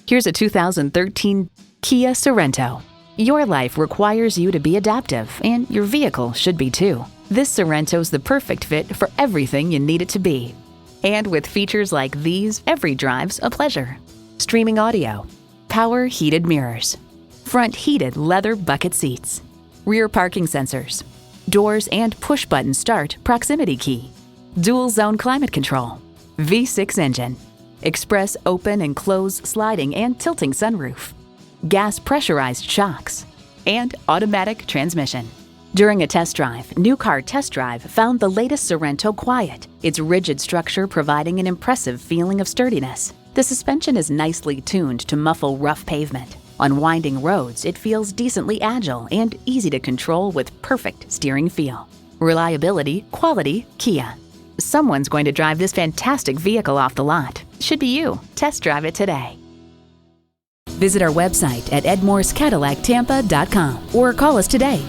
Here's a 2013 Kia Sorento. Your life requires you to be adaptive, and your vehicle should be too. This Sorento's the perfect fit for everything you need it to be. And with features like these, every drive's a pleasure. Streaming audio, power heated mirrors, front heated leather bucket seats, rear parking sensors, doors and push-button start proximity key, dual zone climate control, V6 engine, express open and close sliding and tilting sunroof, gas pressurized shocks, and automatic transmission. During a test drive, New Car Test Drive found the latest Sorento quiet, its rigid structure providing an impressive feeling of sturdiness. The suspension is nicely tuned to muffle rough pavement. On winding roads, it feels decently agile and easy to control with perfect steering feel. Reliability, quality, Kia. Someone's going to drive this fantastic vehicle off the lot. Should be you. Test drive it today. Visit our website at edmorsecadillactampa.com or call us today.